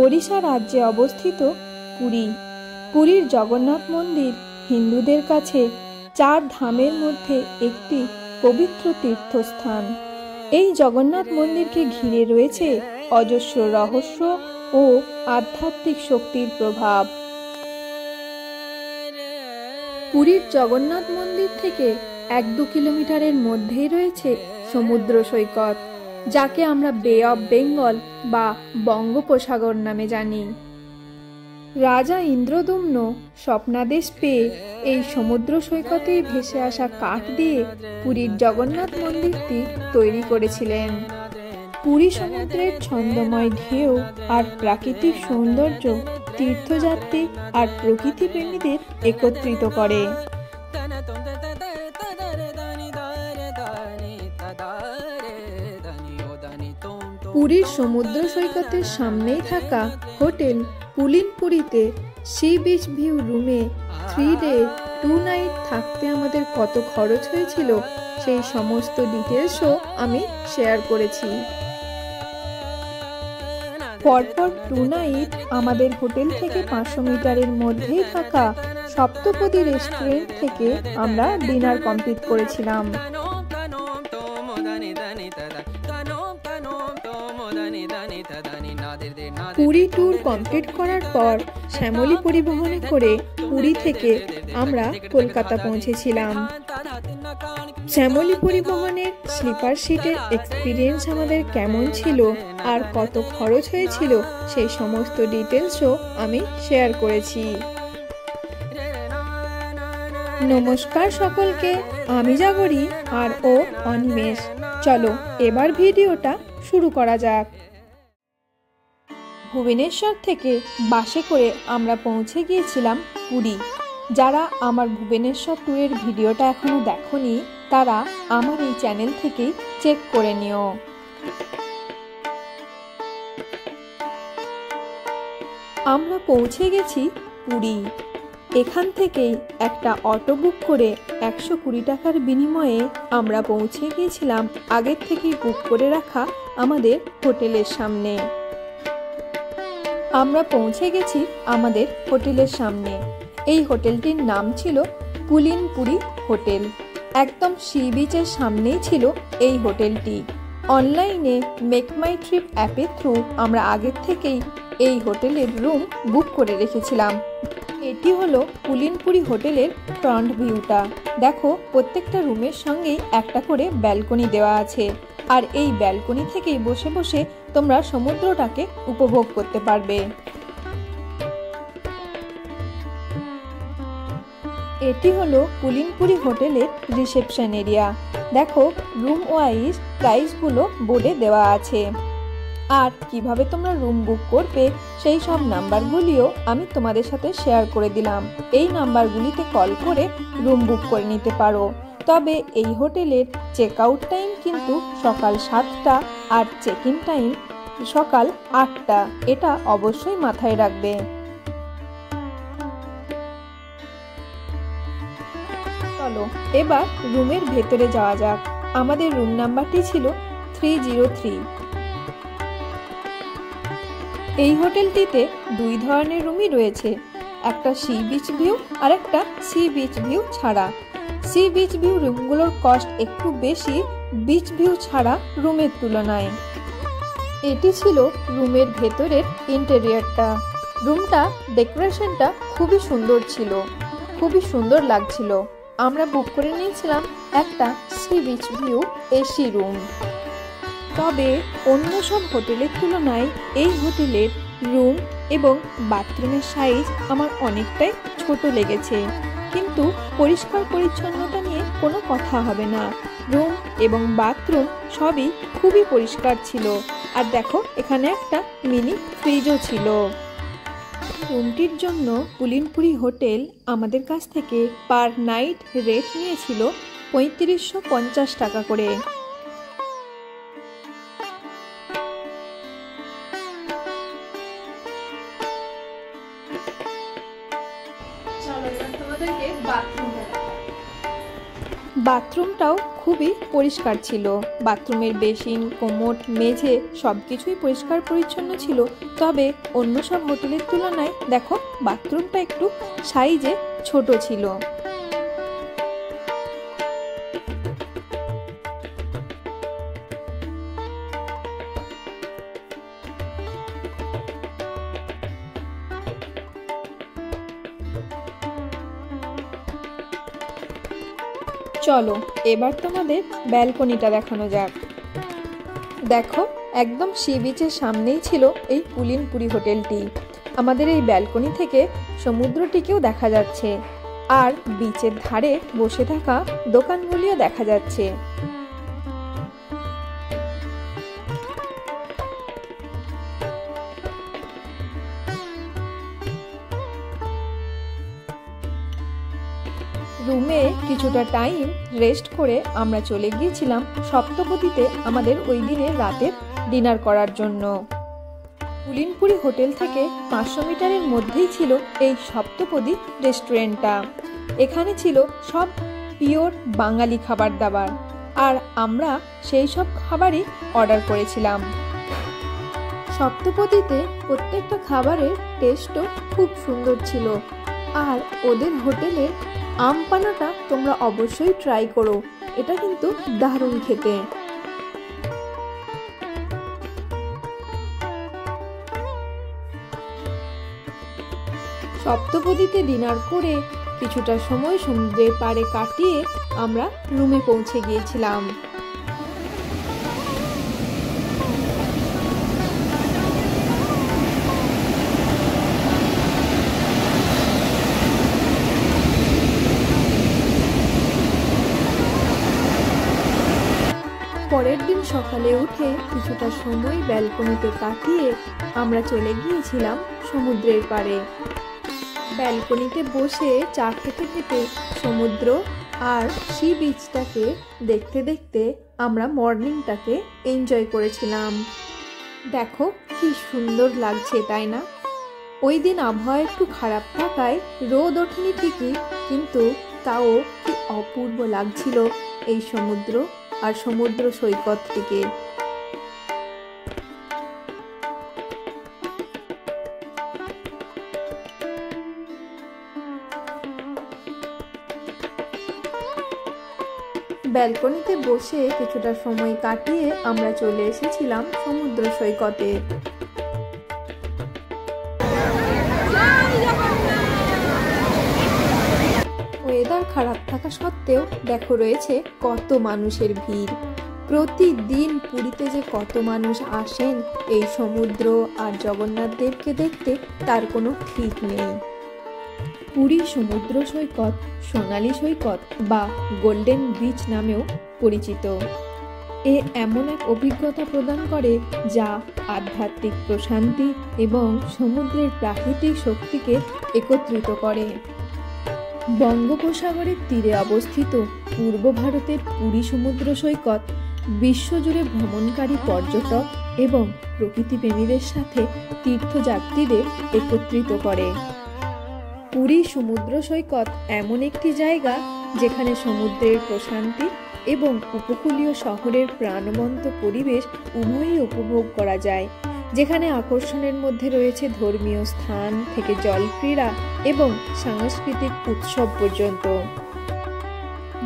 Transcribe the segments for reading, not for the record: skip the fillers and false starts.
ওড়িশা রাজ্যে অবস্থিত পুরী। পুরীর জগন্নাথ মন্দির হিন্দুদের কাছে 4 ধামের মধ্যে একটি পবিত্র তীর্থস্থান। এই জগন্নাথ মন্দিরকে ঘিরে রয়েছে অজস্র রহস্য ও আধ্যাত্মিক শক্তির প্রভাব। পুরীর জগন্নাথ মন্দির থেকে 1-2 কিলোমিটারের মধ্যেই রয়েছে সমুদ্র সৈকত, যাকে আমরা বে অফ বেঙ্গল বা বঙ্গোপসাগর নামে জানি। রাজা ইন্দ্রদম্ন স্বপ্নাদেশ পেয়ে এই সমুদ্র সৈকতেই ভেসে আসা কাঠ দিয়ে পুরীর জগন্নাথ মন্দিরটি তৈরি করেছিলেন। পুরী সমুদ্রের ছন্দময় ঢেউ আর প্রাকৃতিক সৌন্দর্য তীর্থযাত্রী আর প্রকৃতি প্রেমীদের একত্রিত করে। পুরীর সমুদ্র সৈকতের সামনেই থাকা হোটেল পুলিনপুরীতে সি বিচ ভিউ রুমে 3 ডে 2 নাইট থাকতে আমাদের কত খরচ হয়েছিল সেই সমস্ত ডিটেলসও আমি শেয়ার করেছি। পরপর 2 নাইট আমাদের হোটেল থেকে 500 মিটারের মধ্যেই থাকা সপ্তপদী রেস্টুরেন্ট থেকে আমরা ডিনার কমপ্লিট করেছিলাম। পুরী ট্যুর কমপ্লিট করার পর শ্যামলী পরিবহনে করে পুরী থেকে আমরা কলকাতা পৌঁছেছিলাম। শ্যামলী পরিবহনের স্লিপার সিটের এক্সপিরিয়েন্স আমাদের কেমন ছিল আর কত খরচ হয়েছিল সেই সমস্ত ডিটেলসও আমি শেয়ার করেছি। নমস্কার সকলকে, আমি জাগরি আর ও অনিমেষ। চলো এবার ভিডিওটা শুরু করা যাক। ভুবনেশ্বর থেকে বাসে করে আমরা পৌঁছে গিয়েছিলাম পুরী। যারা আমার ভুবনেশ্বর ট্যুরের ভিডিওটা এখনো দেখোনি তারা আমার এই চ্যানেল থেকেই চেক করে নিও। আমরা পৌঁছে গেছি পুরী। এখান থেকেই একটা অটো বুক করে 120 টাকার বিনিময়ে আমরা পৌঁছে গিয়েছিলাম আগের থেকেই বুক করে রাখা আমাদের হোটেলের সামনে। আমরা পৌঁছে গেছি আমাদের হোটেলের সামনে। এই হোটেলটির নাম ছিল পুলিনপুরি হোটেল। একদম সি বিচের সামনেই ছিল এই হোটেলটি। অনলাইনে মেক মাই ট্রিপ অ্যাপের থ্রু আমরা আগের থেকেই এই হোটেলের রুম বুক করে রেখেছিলাম। এটি হলো পুলিনপুরি হোটেলের ফ্রন্ট ভিউটা। দেখো প্রত্যেকটা রুমের সঙ্গেই একটা করে ব্যালকনি দেওয়া আছে, আর এই ব্যালকনি থেকেই বসে বসে তোমরা সমুদ্রটাকে উপভোগ করতে পারবে। এটি হলো পুলিনপুরি হোটেলের রিসেপশন এরিয়া। দেখো রুম ওয়াইজ প্রাইসগুলো বোর্ডে দেওয়া আছে, আর কিভাবে তোমরা রুম বুক করবে সেই সব নাম্বারগুলিও আমি তোমাদের সাথে শেয়ার করে দিলাম। এই নাম্বারগুলিতে কল করে রুম বুক করে নিতে পারো। তবে এই হোটেলের চেক আউট টাইম কিন্তু সকাল 7টা আর চেক ইন টাইম সকাল 8টা, এটা অবশ্যই মাথায় রাখবে। চলো এবার রুমের ভেতরে যাওয়া যাক। আমাদের রুম নাম্বারটি ছিল 303। এই হোটেলটিতে 2 ধরনের রুমই রয়েছে, একটা সি বিচ ভিউ আর একটা সি বিচ ভিউ ছাড়া। সি বিচ ভিউ রুমগুলোর কস্ট একটু বেশি বিচ ভিউ ছাড়া রুমের তুলনায়। এটি ছিল রুমের ভেতরের ইন্টেরিয়রটা। রুমটা ডেকোরেশনটা খুবই সুন্দর ছিল, খুবই সুন্দর লাগছিল। আমরা বুক করে নিয়েছিলাম একটা sea beach view AC room. তবে অন্য সব হোটেলের তুলনায় এই হোটেলের রুম এবং বাথরুমের সাইজ আমার অনেকটাই ছোট লেগেছে, কিন্তু পরিষ্কার পরিচ্ছন্নতা নিয়ে কোনো কথা হবে না। রুম এবং বাথরুম সবই খুবই পরিষ্কার ছিল। আর দেখো এখানে একটা মিনি ফ্রিজও ছিল। রুমটির জন্য পুলিনপুরি হোটেল আমাদের কাছ থেকে পার নাইট রেট নিয়েছিল 3550 টাকা করে। বাথরুমটাও খুবই পরিষ্কার ছিল। বাথরুমের বেসিন, কোমোড, মেঝে সবকিছুই পরিষ্কার পরিচ্ছন্ন ছিল। তবে অন্য সব হোটেলের তুলনায় দেখো বাথরুমটা একটু সাইজে ছোট ছিল। চলো এবার তোমাদের ব্যালকনিটা দেখানো যাক। দেখো একদম সি বিচের সামনেই ছিল এই পুলিনপুরি হোটেলটি। আমাদের এই ব্যালকনি থেকে সমুদ্রটিকেও দেখা যাচ্ছে, আর বিচের ধারে বসে থাকা দোকানগুলিও দেখা যাচ্ছে। রুমে কিছুটা টাইম রেস্ট করে আমরা চলে গিয়েছিলাম সপ্তপদীতে আমাদের ওই দিনের রাতের ডিনার করার জন্য। পুলিনপুরি হোটেল থেকে 500 মিটারের মধ্যেই ছিল এই সপ্তপদী রেস্টুরেন্টটা। এখানে ছিল সব পিওর বাঙালি খাবার দাবার, আর আমরা সেই সব খাবারই অর্ডার করেছিলাম। সপ্তপদীতে প্রত্যেকটা খাবারের টেস্টও খুব সুন্দর ছিল, আর ওদের হোটেলের আম পানাটা তোমরা অবশ্যই ট্রাই করো, এটা কিন্তু দারুণ খেতে। সপ্তপদীতে ডিনার করে কিছুটা সময় সমুদ্রের পাড়ে কাটিয়ে আমরা রুমে পৌঁছে গিয়েছিলাম। পরের দিন সকালে উঠে কিছুটা সময় ব্যালকনিতে কাটিয়ে আমরা চলে গিয়েছিলাম সমুদ্রের পাড়ে। ব্যালকনিতে বসে চা খেতে খেতে সমুদ্র আর সি বিচটাকে দেখতে দেখতে আমরা মর্নিংটাকে এনজয় করেছিলাম। দেখো কি সুন্দর লাগছে, তাই না? ওই দিন আবহাওয়া একটু খারাপ থাকায় রোদ ওঠেনি ঠিকই, কিন্তু তাও কি অপূর্ব লাগছিল এই সমুদ্র আর সমুদ্র সৈকতটিকে। ব্যালকনিতে বসে কিছুটা সময় কাটিয়ে আমরা চলে এসেছিলাম সমুদ্র সৈকতে। ওয়েদার খারাপ থাকা সত্ত্বেও দেখো রয়েছে কত মানুষের ভিড়। প্রতিদিন পুরীতে যে কত মানুষ আসেন এই সমুদ্র আর জগন্নাথ দেবকে দেখতে, তার কোনো ঠিক নেই। পুরী সমুদ্র সৈকত সোনালী সৈকত বা গোল্ডেন বিচ নামেও পরিচিত। এ এমন এক অভিজ্ঞতা প্রদান করে যা আধ্যাত্মিক প্রশান্তি এবং সমুদ্রের প্রাকৃতিক শক্তিকে একত্রিত করে। বঙ্গোপসাগরের তীরে অবস্থিত পূর্ব ভারতের পুরী সমুদ্র সৈকত বিশ্বজুড়ে ভ্রমণকারী পর্যটক এবং প্রকৃতিপ্রেমীদের সাথে তীর্থযাত্রীদের একত্রিত করে। পুরী সমুদ্র সৈকত এমন একটি জায়গা যেখানে সমুদ্রের প্রশান্তি এবং উপকূলীয় শহরের প্রাণবন্ত পরিবেশ উভয়ই উপভোগ করা যায়, যেখানে আকর্ষণের মধ্যে রয়েছে ধর্মীয় স্থান থেকে জলক্রীড়া এবং সাংস্কৃতিক উৎসব পর্যন্ত।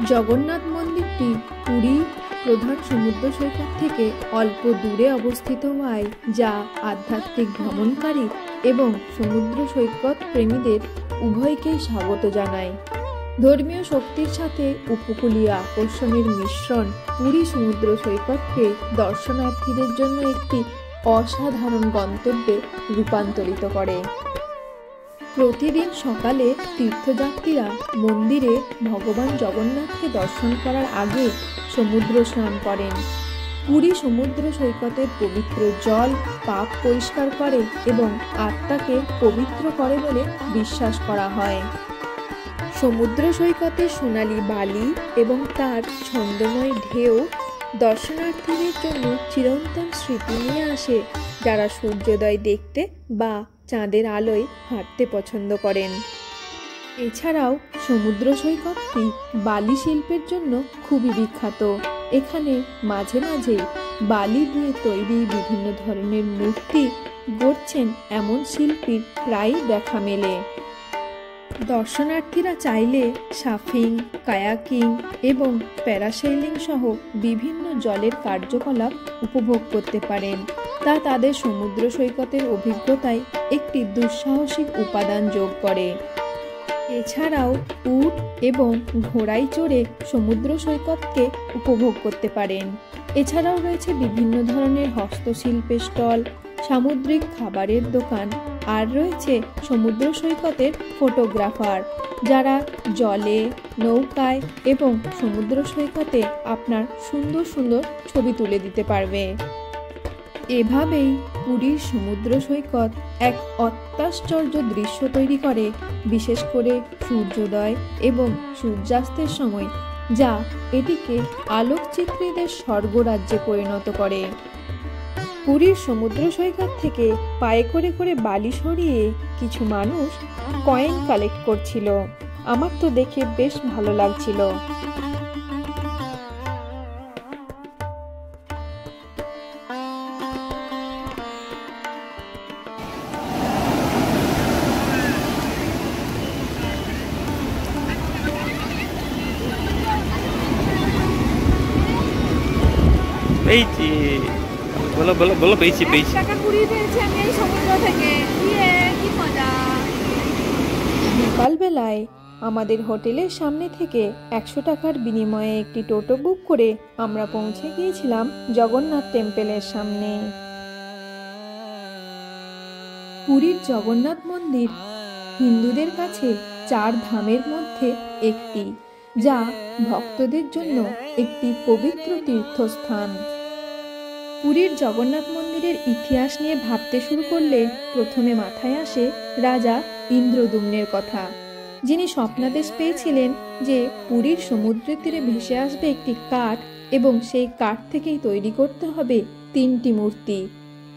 জগন্নাথ মন্দিরটি পুরী প্রধান সমুদ্র সৈকত থেকে অল্প দূরে অবস্থিত হওয়ায় যা আধ্যাত্মিক ভ্রমণকারী এবং সমুদ্র সৈকত প্রেমীদের উভয়কেই স্বাগত জানায়। ধর্মীয় শক্তির সাথে উপকূলীয় আকর্ষণের মিশ্রণ পুরী সমুদ্র সৈকতকে দর্শনার্থীদের জন্য একটি অসাধারণ গন্তব্যে রূপান্তরিত করে। প্রতিদিন সকালে তীর্থযাত্রীরা মন্দিরে ভগবান জগন্নাথকে দর্শন করার আগে সমুদ্র স্নান করেন। পুরী সমুদ্র সৈকতের পবিত্র জল পাপ পরিষ্কার করে এবং আত্মাকে পবিত্র করে বলে বিশ্বাস করা হয়। সমুদ্র সৈকতে সোনালী বালি এবং তার ছন্দময় ঢেউ দর্শনার্থীদের জন্য চিরন্তন স্মৃতি নিয়ে আসে, যারা সূর্যোদয় দেখতে বা চাঁদের আলোয় হাঁটতে পছন্দ করেন। এছাড়াও সমুদ্র সৈকতটি বালি শিল্পের জন্য খুবই বিখ্যাত। এখানে মাঝে মাঝে বালি দিয়ে তৈরি বিভিন্ন ধরনের মূর্তি গড়ছেন এমন শিল্পীর প্রায়ই দেখা মেলে। দর্শনার্থীরা চাইলে সার্ফিং, কায়াকিং এবং প্যারাসেইলিং সহ বিভিন্ন জলের কার্যকলাপ উপভোগ করতে পারেন। তা তাদের সমুদ্র সৈকতের অভিজ্ঞতায় একটি দুঃসাহসিক উপাদান যোগ করে। এছাড়াও উট এবং ঘোড়ায় চড়ে সমুদ্র সৈকতকে উপভোগ করতে পারেন। এছাড়াও রয়েছে বিভিন্ন ধরনের হস্তশিল্পের স্টল, সামুদ্রিক খাবারের দোকান, আর রয়েছে সমুদ্র সৈকতের ফটোগ্রাফার, যারা জলে, নৌকায় এবং সমুদ্র সৈকতে আপনার সুন্দর সুন্দর ছবি তুলে দিতে পারবে। এভাবেই পুরীর সমুদ্র সৈকত এক অত্যাশ্চর্য দৃশ্য তৈরি করে, বিশেষ করে সূর্যোদয় এবং সূর্যাস্তের সময়, যা এটিকে আলোকচিত্রীদের স্বর্গরাজ্যে পরিণত করে। পুরীর সমুদ্র সৈকত থেকে পায়ে করে করে বালি সরিয়ে কিছু মানুষ কয়েন কালেক্ট করছিল। আমার তো দেখে বেশ ভালো লাগছিল। পেয়েছি, বলো বলো বলো, পেয়েছি পেয়েছি। টাকা কুড়িয়ে পেয়েছি আমি এই সমুদ্র থেকে। কি মজা! বিকালবেলায় আমাদের হোটেলের সামনে থেকে 100 টাকার বিনিময়ে একটি টোটো বুক করে আমরা পৌঁছে গিয়েছিলাম জগন্নাথ টেম্পলের সামনে। পুরীর জগন্নাথ মন্দির হিন্দুদের কাছে 4 ধামের মধ্যে একটি, যা ভক্তদের জন্য একটি পবিত্র তীর্থস্থান। পুরীর জগন্নাথ মন্দিরের ইতিহাস নিয়ে ভাবতে শুরু করলে প্রথমে মাথায় আসে রাজা ইন্দ্রদ্যুম্নের কথা, যিনি স্বপ্নাদেশ পেয়েছিলেন যে পুরীর সমুদ্রের তীরে ভেসে আসবে একটি কাঠ এবং সেই কাঠ থেকেই তৈরি করতে হবে 3টি মূর্তি।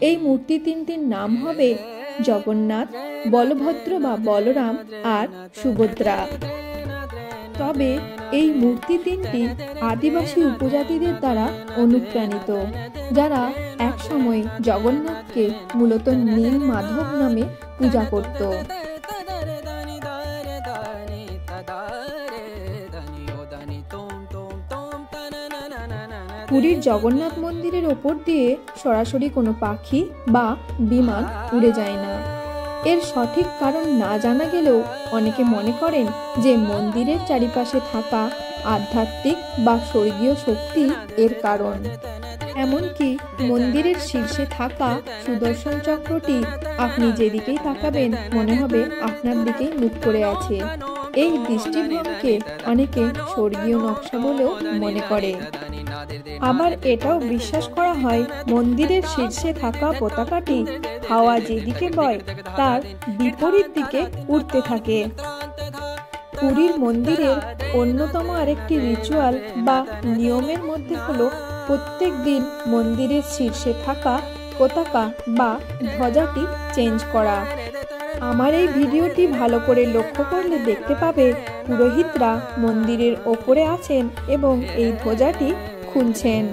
এই মূর্তি 3টির নাম হবে জগন্নাথ, বলভদ্র বা বলরাম আর সুভদ্রা। তবে এই মূর্তি 3টি আদিবাসী উপজাতিদের দ্বারা অনুপ্রাণিত, যারা একসময় জগন্নাথকে মূলত নীল মাধব নামে পূজা করত। পুরীর জগন্নাথ মন্দিরের ওপর দিয়ে সরাসরি কোনো পাখি বা বিমান উড়ে যায় না। এর সঠিক কারণ না জানা গেলেও অনেকে মনে করেন যে মন্দিরের চারিপাশে থাকা আধ্যাত্মিক বা স্বর্গীয় শক্তি এর কারণ। এমনকি মন্দিরের শীর্ষে থাকা সুদর্শন চক্রটি আপনি যেদিকেই তাকাবেন মনে হবে আপনার দিকেই মুখ করে আছে। এই দৃষ্টিভঙ্গিকে অনেকে স্বর্গীয় নকশা বলেও মনে করে। আবার এটাও বিশ্বাস করা হয় মন্দিরের শীর্ষে থাকা পতাকাটি হাওয়া যেদিকে বয় তার বিপরীত দিকে উঠতে থাকে। পুরীর মন্দিরের অন্যতম আরেকটি রিচুয়াল বা নিয়মের মধ্যে হলো প্রত্যেক দিন মন্দিরের শীর্ষে থাকা পতাকা বা ধ্বজাটি চেঞ্জ করা। আমার এই ভিডিওটি ভালো করে লক্ষ্য করলে দেখতে পাবে পুরোহিতরা মন্দিরের ওপরে আছেন এবং এই ধ্বজাটি খুলছেন।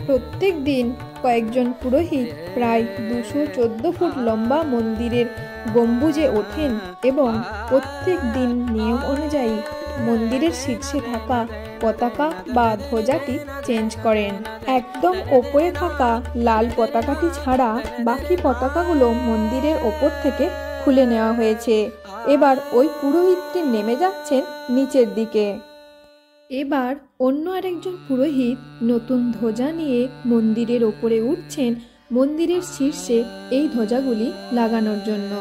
প্রত্যেক দিন কয়েকজন পুরোহিত প্রায় 214 ফুট লম্বা মন্দিরের গম্বুজে ওঠেন এবং প্রত্যেক দিন নিয়ম অনুযায়ী মন্দিরের শীর্ষে থাকা পতাকা বা ধ্বজাটি চেঞ্জ করেন। একদম ওপরে থাকা লাল পতাকাটি ছাড়া বাকি পতাকাগুলো মন্দিরের ওপর থেকে খুলে নেওয়া হয়েছে। এবার ওই পুরোহিতটি নেমে যাচ্ছেন নিচের দিকে। এবার অন্য আরেকজন পুরোহিত নতুন ধ্বজা নিয়ে মন্দিরের ওপরে উঠছেন মন্দিরের শীর্ষে এই ধ্বজাগুলি লাগানোর জন্য।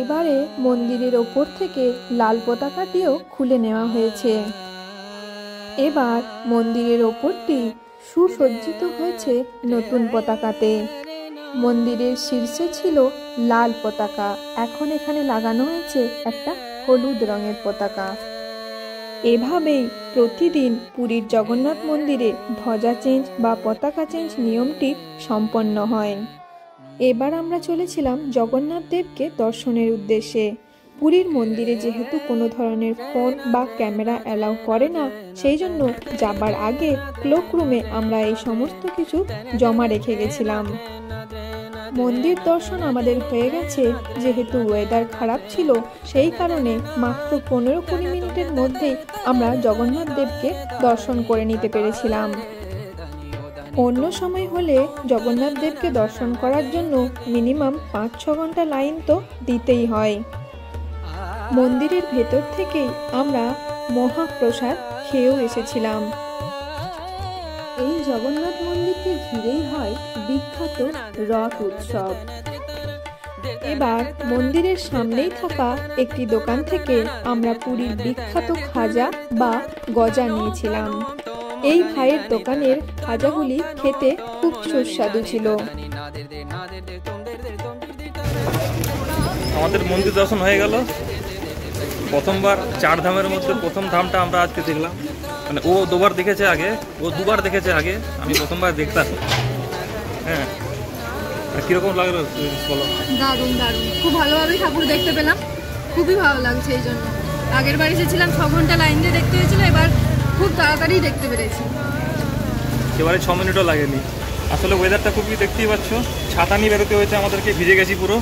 এবারে মন্দিরের ওপর থেকে লাল পতাকাটিও খুলে নেওয়া হয়েছে। এবার মন্দিরের ওপরটি সুসজ্জিত হয়েছে নতুন পতাকাতে। মন্দিরের শীর্ষে ছিল লাল পতাকা, এখন এখানে লাগানো হয়েছে একটা হলুদ রঙের পতাকা। এভাবেই প্রতিদিন পুরীর জগন্নাথ মন্দিরে ধ্বজা চেঞ্জ বা পতাকা চেঞ্জ নিয়মটি সম্পন্ন হয়। এবার আমরা চলেছিলাম জগন্নাথ দেবকে দর্শনের উদ্দেশ্যে। পুরীর মন্দিরে যেহেতু কোনো ধরনের ফোন বা ক্যামেরা অ্যালাউ করে না, সেই জন্য যাবার আগে ক্লোক রুমে আমরা এই সমস্ত কিছু জমা রেখে গেছিলাম। মন্দির দর্শন আমাদের হয়ে গেছে। যেহেতু ওয়েদার খারাপ ছিল, সেই কারণে মাত্র 15-20 মিনিটের মধ্যেই আমরা জগন্নাথ দেবকে দর্শন করে নিতে পেরেছিলাম। অন্য সময় হলে জগন্নাথ দেবকে দর্শন করার জন্য মিনিমাম 5-6 ঘন্টা লাইন তো দিতেই হয়। মন্দিরের ভেতর থেকেই আমরা মহাপ্রসাদ খেয়েও এসেছিলাম। এই জগন্নাথ মন্দিরকে ঘিরেই হয় বিখ্যাত রথ উৎসব। এবার মন্দিরের সামনেই থাকা একটি দোকান থেকে আমরা পুরীর বিখ্যাত খাজা বা গজা নিয়েছিলাম। এই ভাইয়ের দোকানের খাজাগুলি খেতে খুব সুস্বাদু ছিল। আমাদের মন্দির দর্শন হয়ে গেল। প্রথমবার 4 ধামের মধ্যে প্রথম ধামটা আমরা আজকে দেখলাম। মানে ও দুবার দেখেছে আগে, আমি প্রথমবার দেখতাম। হ্যাঁ, কিরকম লাগলো বলো? দারুণ দারুণ, খুব ভালোভাবে ঠাকুর দেখতে পেলাম, খুবই ভালো লাগছে। এই জন্য আগের বার এসেছিলাম 6 ঘন্টা লাইন দিয়ে দেখতে হয়েছিল, এবার খুব তাড়াতাড়ি দেখতে পেরেছি। এবারে 6 মিনিটও লাগেনি। আসলে ওয়েদারটা খুবই দেখতেই পাচ্ছ, ছাতা নিয়ে বেরোতে হয়েছে আমাদেরকে, ভিজে গেছি পুরো।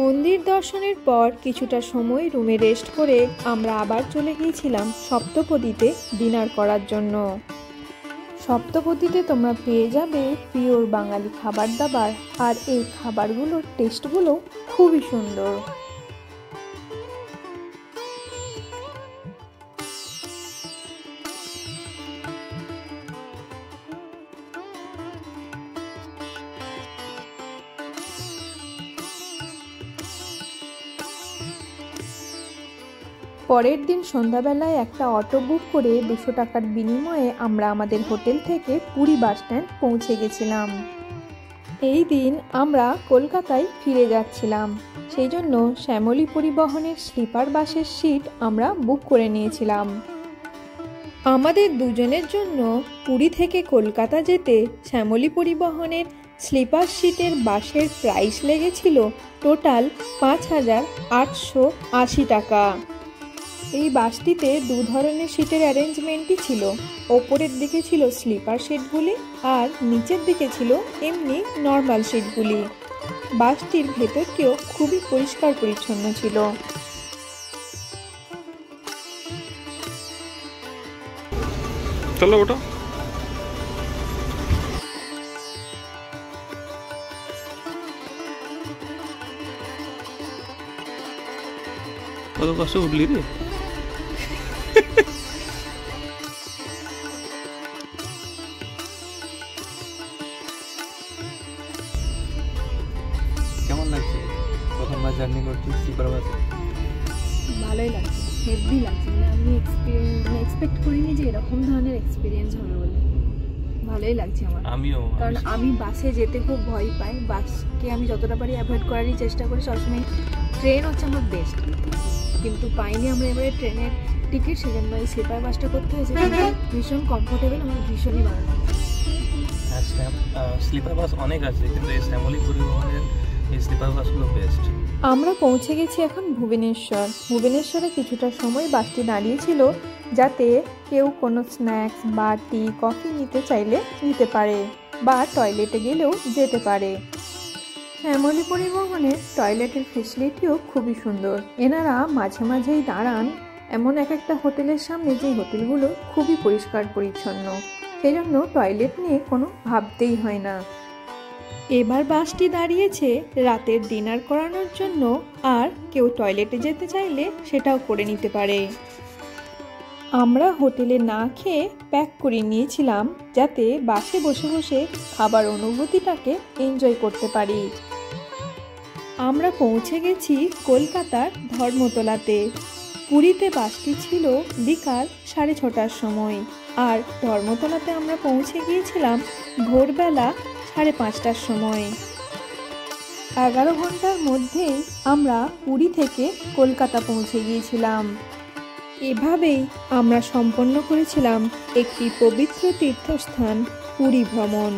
মন্দির দর্শনের পর কিছুটা সময় রুমে রেস্ট করে আমরা আবার চলে গিয়েছিলাম সপ্তপদীতে ডিনার করার জন্য। সপ্তপদীতে তোমরা পেয়ে যাবে পিওর বাঙালি খাবার দাবার, আর এই খাবারগুলোর টেস্টগুলো খুবই সুন্দর। পরের দিন সন্ধ্যাবেলায় একটা অটো বুক করে 200 টাকার বিনিময়ে আমরা আমাদের হোটেল থেকে পুরী বাস স্ট্যান্ড পৌঁছে গেছিলাম। এই দিন আমরা কলকাতায় ফিরে যাচ্ছিলাম, সেই জন্য শ্যামলী পরিবহনের স্লিপার বাসের সিট আমরা বুক করে নিয়েছিলাম। আমাদের দুজনের জন্য পুরী থেকে কলকাতা যেতে শ্যামলী পরিবহনের স্লিপার সিটের বাসের প্রাইস লেগেছিল টোটাল 5,880 টাকা। এই বাসটিতে 2 ধরনের সিটের অ্যারেঞ্জমেন্টই ছিল। ওপরের দিকে ছিল স্লিপার সিটগুলি আর নিচের দিকে ছিল এমনি নর্মাল সিটগুলি। বাসটির ভেতরটিও খুবই পরিষ্কার পরিচ্ছন্ন ছিল। চলো ওটা কত কষ্ট উঠলি রে। কেমন লাগছে প্রথমবার জার্নি করছি স্লিপার বাসে? ভালোই লাগছে, হেভি লাগছে। মানে আমি এক্সপেক্ট করিনি যে এরকম ধরনের এক্সপিরিয়েন্স হবে বলে। ভালোই লাগছে আমার। আমিও, কারণ আমি বাসে যেতে খুব ভয় পাই। বাসকে আমি যতটা পারি অ্যাভয়েড করারই চেষ্টা করি সবসময়। ট্রেন হচ্ছে আমার বেস্ট, কিন্তু পাইনি আমরা এবারে ট্রেনের টিকিট, সেজন্য এই স্লিপার বাসটা করতে হয়েছে। ভীষণ কমফোর্টেবল, আমার ভীষণই ভালো লাগে। স্লিপার বাস অনেক আছে, কিন্তু এই শ্যামলী পরিবহনের এই স্লিপার বাসগুলো বেস্ট। আমরা পৌঁছে গেছি এখন ভুবনেশ্বর। ভুবনেশ্বরে কিছুটা সময় বাসটি দাঁড়িয়েছিল যাতে কেউ কোনো স্ন্যাক্স বা টি কফি নিতে চাইলে নিতে পারে, বা টয়লেটে গেলেও যেতে পারে। শ্যামলী পরিবহনের টয়লেটের ফেসিলিটিও খুবই সুন্দর। এনারা মাঝে মাঝেই দাঁড়ান এমন একটা হোটেলের সামনে, যে হোটেলগুলো খুবই পরিষ্কার পরিচ্ছন্ন, সেই জন্য টয়লেট নিয়ে কোনো ভাবতেই হয় না। এবার বাসটি দাঁড়িয়েছে রাতের ডিনার করানোর জন্য, আর কেউ টয়লেটে যেতে চাইলে সেটাও করে নিতে পারে। আমরা হোটেলে না খেয়ে প্যাক করে নিয়েছিলাম যাতে বাসে বসে বসে খাবার অনুভূতিটাকে এনজয় করতে পারি। আমরা পৌঁছে গেছি কলকাতার ধর্মতলাতে। পুরীতে বাসটি ছিল বিকাল 6:30টার সময়, আর ধর্মতলাতে আমরা পৌঁছে গিয়েছিলাম ভোরবেলা 5:30টার সময়। 11 ঘন্টার মধ্যেই আমরা পুরী থেকে কলকাতা পৌঁছে গিয়েছিলাম। এভাবেই আমরা সম্পন্ন করেছিলাম একটি পবিত্র তীর্থস্থান পুরী ভ্রমণ।